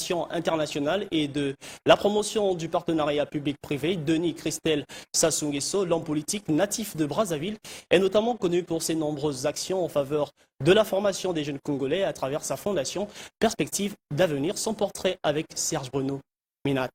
relations internationales et de la promotion du partenariat public-privé, Denis Christelle Sassou Nguesso, l'homme politique natif de Brazzaville, est notamment connu pour ses nombreuses actions en faveur de la formation des jeunes Congolais à travers sa fondation Perspective d'avenir. Son portrait avec Serge Bruno Minat.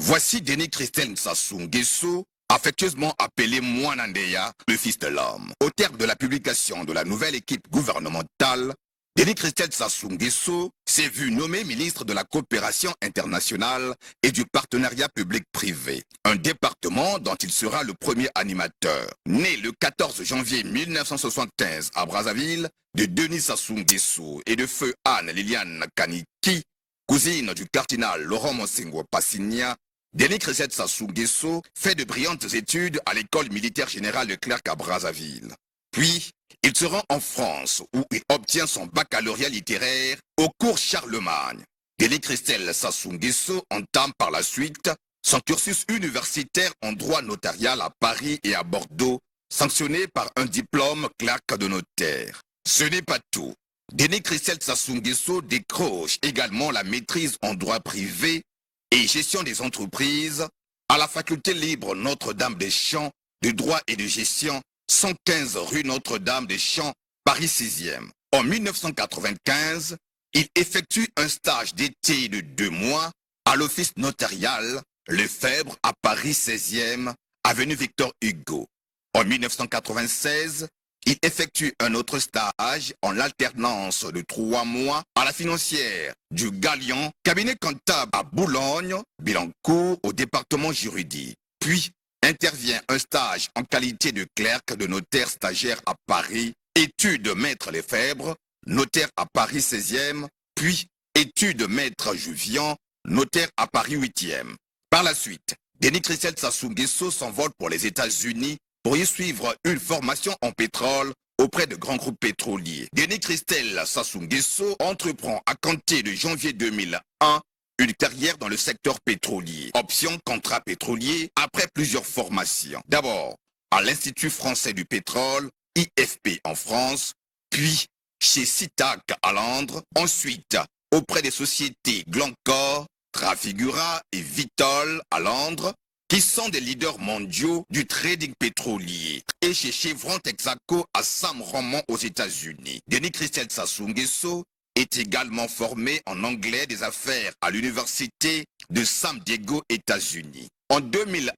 Voici Denis Christelle Sassou Nguesso, affectueusement appelé Mwanandeya, le fils de l'homme. Au terme de la publication de la nouvelle équipe gouvernementale, Denis Christelle Sassou Nguesso s'est vu nommé ministre de la coopération internationale et du partenariat public-privé, un département dont il sera le premier animateur. Né le 14 janvier 1975 à Brazzaville, de Denis Sassou Nguesso et de feu Anne Liliane Kaniki, cousine du cardinal Laurent Monsengwo Passigna, Denis Christelle Sassou Nguesso fait de brillantes études à l'école militaire générale de Clerc à Brazzaville. Puis, il se rend en France où il obtient son baccalauréat littéraire au cours Charlemagne. Denis Christelle Sassou Nguesso entame par la suite son cursus universitaire en droit notarial à Paris et à Bordeaux, sanctionné par un diplôme clerc de notaire. Ce n'est pas tout. Denis Christelle Sassou Nguesso décroche également la maîtrise en droit privé et gestion des entreprises à la faculté libre Notre-Dame-des-Champs de droit et de gestion, 115 rue Notre-Dame-des-Champs, Paris 6e. En 1995, il effectue un stage d'été de 2 mois à l'office notarial Lefebvre à Paris 16e, avenue Victor Hugo. En 1996, il effectue un autre stage en alternance de 3 mois à la financière du Galion, cabinet comptable à Boulogne, Bilancourt, au département juridique. Puis intervient un stage en qualité de clerc de notaire stagiaire à Paris, études maître Lefebvre, notaire à Paris 16e, puis études maître Juvian, notaire à Paris 8e. Par la suite, Denis Christelle Sassou Nguesso s'envole pour les États-Unis pour y suivre une formation en pétrole auprès de grands groupes pétroliers. Denis Christelle Sassou Nguesso entreprend à compter de janvier 2001 une carrière dans le secteur pétrolier. Option contrat pétrolier après plusieurs formations. D'abord à l'Institut français du pétrole, IFP en France, puis chez Citac à Londres, ensuite auprès des sociétés Glencore, Trafigura et Vitol à Londres, qui sont des leaders mondiaux du trading pétrolier, et chez Chevron Texaco à Sam-Romont aux États-Unis. Denis Christelle Sassou Nguesso est également formé en anglais des affaires à l'université de San Diego, États-Unis. En 2001,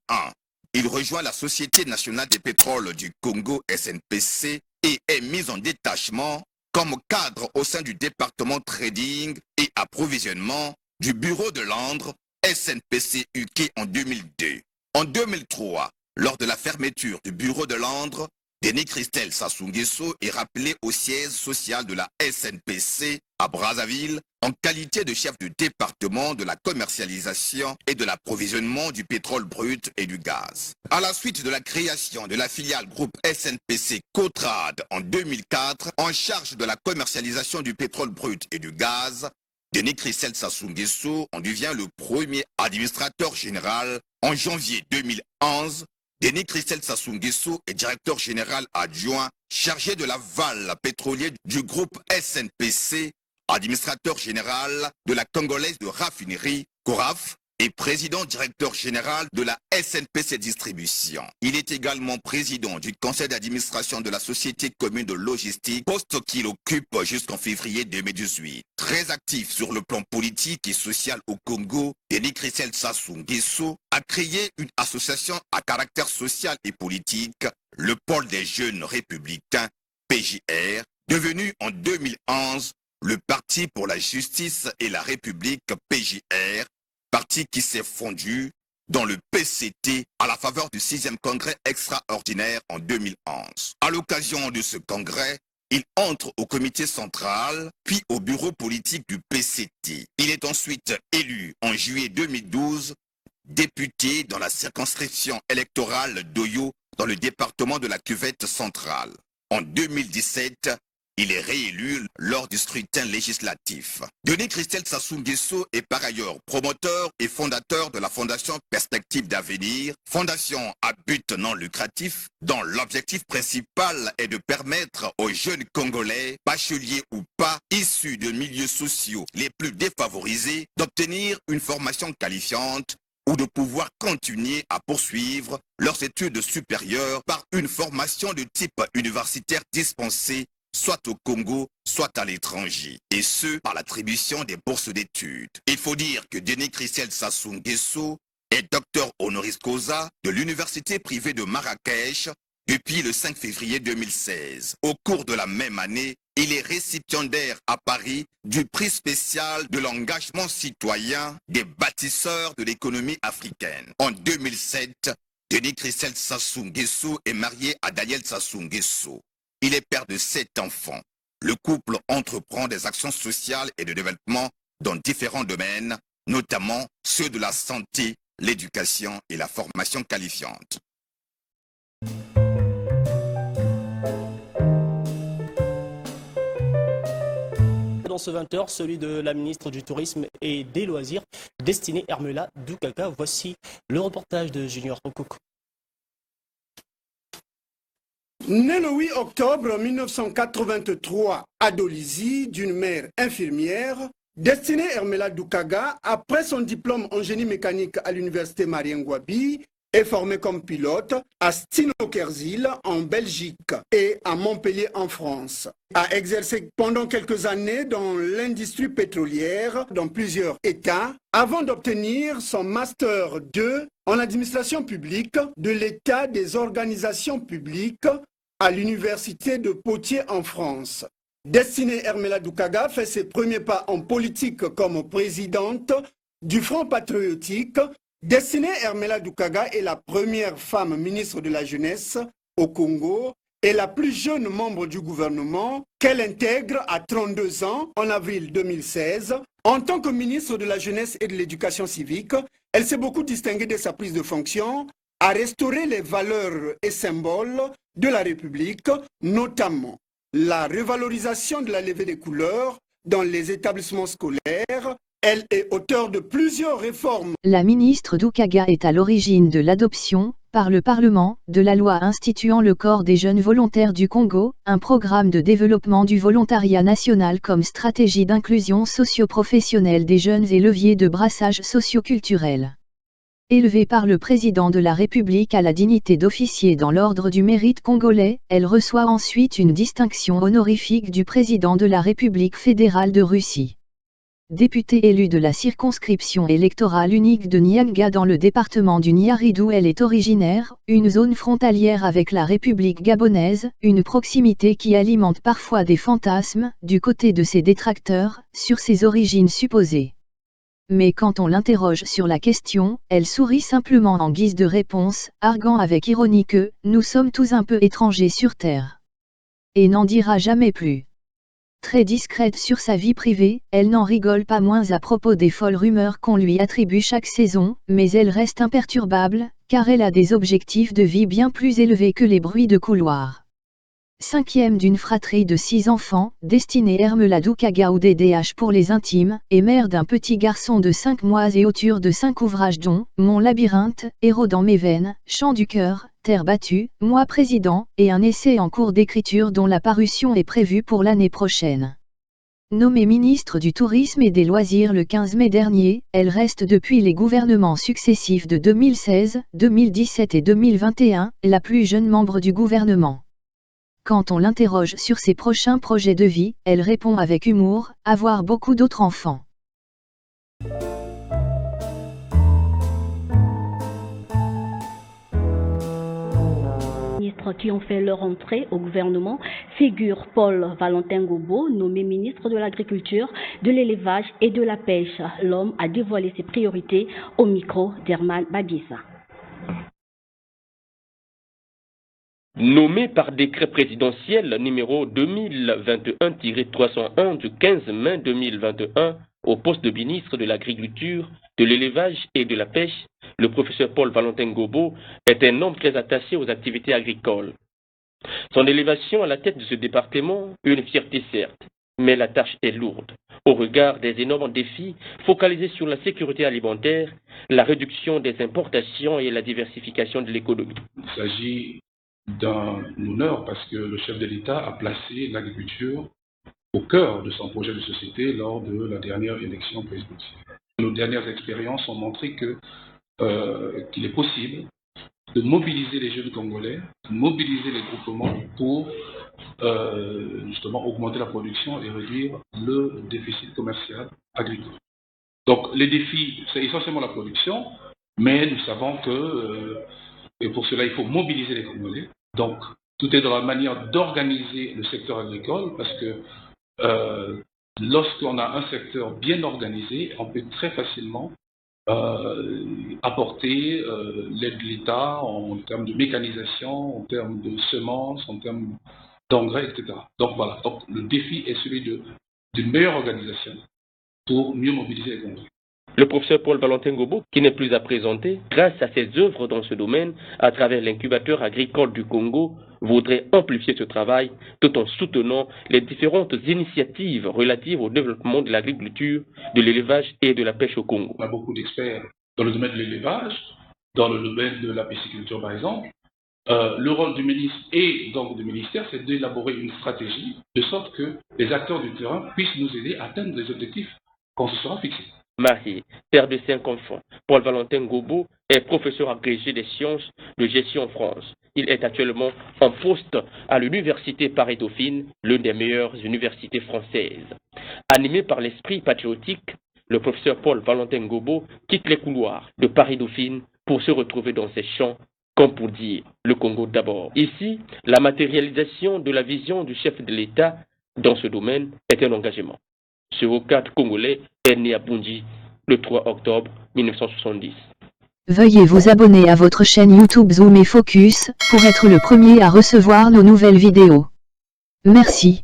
il rejoint la Société nationale des pétroles du Congo, SNPC, et est mis en détachement comme cadre au sein du département trading et approvisionnement du bureau de Londres, SNPC UK en 2002. En 2003, lors de la fermeture du bureau de Londres, Denis Christelle Sassou Nguesso est rappelé au siège social de la SNPC à Brazzaville en qualité de chef de département de la commercialisation et de l'approvisionnement du pétrole brut et du gaz. À la suite de la création de la filiale groupe SNPC Cotrade en 2004, en charge de la commercialisation du pétrole brut et du gaz, Denis Christelle Sassou Nguesso en devient le premier administrateur général en janvier 2011. Denis Christelle Sassou Nguesso est directeur général adjoint chargé de l'aval pétrolier du groupe SNPC, administrateur général de la Congolaise de raffinerie, CORAF, et président directeur général de la SNPC Distribution. Il est également président du conseil d'administration de la Société commune de logistique, poste qu'il occupe jusqu'en février 2018. Très actif sur le plan politique et social au Congo, Denis Christelle Sassou Nguesso a créé une association à caractère social et politique, le Pôle des jeunes républicains, PJR, devenu en 2011 le Parti pour la justice et la République, PJR, parti qui s'est fondu dans le PCT à la faveur du 6e congrès extraordinaire en 2011. À l'occasion de ce congrès, il entre au comité central, puis au bureau politique du PCT. Il est ensuite élu en juillet 2012, député dans la circonscription électorale d'Oyo, dans le département de la Cuvette centrale. En 2017, Il est réélu lors du scrutin législatif. Denis Christelle Sassou Nguesso est par ailleurs promoteur et fondateur de la Fondation Perspective d'Avenir, fondation à but non lucratif, dont l'objectif principal est de permettre aux jeunes Congolais, bacheliers ou pas, issus de milieux sociaux les plus défavorisés, d'obtenir une formation qualifiante ou de pouvoir continuer à poursuivre leurs études supérieures par une formation de type universitaire dispensée soit au Congo, soit à l'étranger, et ce, par l'attribution des bourses d'études. Il faut dire que Denis Christelle Sassou Nguesso est docteur honoris causa de l'université privée de Marrakech depuis le 5 février 2016. Au cours de la même année, il est récipiendaire à Paris du prix spécial de l'engagement citoyen des bâtisseurs de l'économie africaine. En 2007, Denis Christelle Sassou Nguesso est marié à Daniel Sassou Nguesso. Il est père de 7 enfants. Le couple entreprend des actions sociales et de développement dans différents domaines, notamment ceux de la santé, l'éducation et la formation qualifiante. Dans ce 20h, celui de la ministre du Tourisme et des Loisirs, destinée Hermela Doukaga. Voici le reportage de Junior Okoko. Né le 8 octobre 1983 à Dolisie d'une mère infirmière, Destiné Hermela Doukaga, après son diplôme en génie mécanique à l'université Mariengouabi, est formé comme pilote à Stino-Kerzil en Belgique et à Montpellier en France. A exercé pendant quelques années dans l'industrie pétrolière dans plusieurs États avant d'obtenir son Master 2 en administration publique de l'État des organisations publiques à l'université de Poitiers en France. Destinée Hermela Doukaga fait ses premiers pas en politique comme présidente du Front patriotique. Destinée Hermela Doukaga est la première femme ministre de la Jeunesse au Congo et la plus jeune membre du gouvernement qu'elle intègre à 32 ans en avril 2016. En tant que ministre de la Jeunesse et de l'Éducation civique, elle s'est beaucoup distinguée de sa prise de fonction à restaurer les valeurs et symboles de la République, notamment la revalorisation de la levée des couleurs dans les établissements scolaires. Elle est auteure de plusieurs réformes. La ministre Doukaga est à l'origine de l'adoption, par le Parlement, de la loi instituant le Corps des jeunes volontaires du Congo, un programme de développement du volontariat national comme stratégie d'inclusion socio-professionnelle des jeunes et levier de brassage socio-culturel. Élevée par le président de la République à la dignité d'officier dans l'ordre du mérite congolais, elle reçoit ensuite une distinction honorifique du président de la République fédérale de Russie. Députée élue de la circonscription électorale unique de Nyanga dans le département du Niari d'où elle est originaire, une zone frontalière avec la République gabonaise, une proximité qui alimente parfois des fantasmes, du côté de ses détracteurs, sur ses origines supposées. Mais quand on l'interroge sur la question, elle sourit simplement en guise de réponse, arguant avec ironie que « nous sommes tous un peu étrangers sur Terre ». Et n'en dira jamais plus. Très discrète sur sa vie privée, elle n'en rigole pas moins à propos des folles rumeurs qu'on lui attribue chaque saison, mais elle reste imperturbable, car elle a des objectifs de vie bien plus élevés que les bruits de couloir. Cinquième d'une fratrie de 6 enfants, destinée Hermela Doukaga ou DDH pour les intimes, et mère d'un petit garçon de 5 mois et auteur de 5 ouvrages dont « Mon labyrinthe »,« Héros dans mes veines »,« Chant du cœur »,« Terre battue »,« Moi président » et un essai en cours d'écriture dont la parution est prévue pour l'année prochaine. Nommée ministre du Tourisme et des Loisirs le 15 mai dernier, elle reste depuis les gouvernements successifs de 2016, 2017 et 2021, la plus jeune membre du gouvernement. Quand on l'interroge sur ses prochains projets de vie, elle répond avec humour, avoir beaucoup d'autres enfants. Ministres qui ont fait leur entrée au gouvernement figure Paul Valentin Gobo, nommé ministre de l'Agriculture, de l'Élevage et de la Pêche. L'homme a dévoilé ses priorités au micro d'Herman Babissa. Nommé par décret présidentiel numéro 2021-301 du 15 mai 2021 au poste de ministre de l'Agriculture, de l'Élevage et de la Pêche, le professeur Paul Valentin Gobo est un homme très attaché aux activités agricoles. Son élévation à la tête de ce département, une fierté certes, mais la tâche est lourde au regard des énormes défis focalisés sur la sécurité alimentaire, la réduction des importations et la diversification de l'économie. Il s'agit d'un honneur parce que le chef de l'État a placé l'agriculture au cœur de son projet de société lors de la dernière élection présidentielle. Nos dernières expériences ont montré qu'il est possible de mobiliser les jeunes Congolais, de mobiliser les groupements pour justement augmenter la production et réduire le déficit commercial agricole. Donc les défis, c'est essentiellement la production, mais nous savons et pour cela il faut mobiliser les Congolais. Donc tout est dans la manière d'organiser le secteur agricole parce que lorsqu'on a un secteur bien organisé, on peut très facilement apporter l'aide de l'État en termes de mécanisation, en termes de semences, en termes d'engrais, etc. Donc voilà, donc, le défi est celui d'une meilleure organisation pour mieux mobiliser les Congolais. Le professeur Paul Valentin Gobo, qui n'est plus à présenter, grâce à ses œuvres dans ce domaine, à travers l'incubateur agricole du Congo, voudrait amplifier ce travail tout en soutenant les différentes initiatives relatives au développement de l'agriculture, de l'élevage et de la pêche au Congo. On a beaucoup d'experts dans le domaine de l'élevage, dans le domaine de la pisciculture par exemple. Le rôle du ministre et donc du ministère, c'est d'élaborer une stratégie de sorte que les acteurs du terrain puissent nous aider à atteindre les objectifs qu'on se sera fixés. Marié, père de 5 enfants, Paul Valentin Gobo est professeur agrégé des sciences de gestion en France. Il est actuellement en poste à l'université Paris-Dauphine, l'une des meilleures universités françaises. Animé par l'esprit patriotique, le professeur Paul Valentin Gobo quitte les couloirs de Paris-Dauphine pour se retrouver dans ses champs, comme pour dire le Congo d'abord. Ici, la matérialisation de la vision du chef de l'État dans ce domaine est un engagement. Ce vocable congolais est né à Bunji le 3 octobre 1970. Veuillez vous abonner à votre chaîne YouTube Zoom et Focus pour être le premier à recevoir nos nouvelles vidéos. Merci.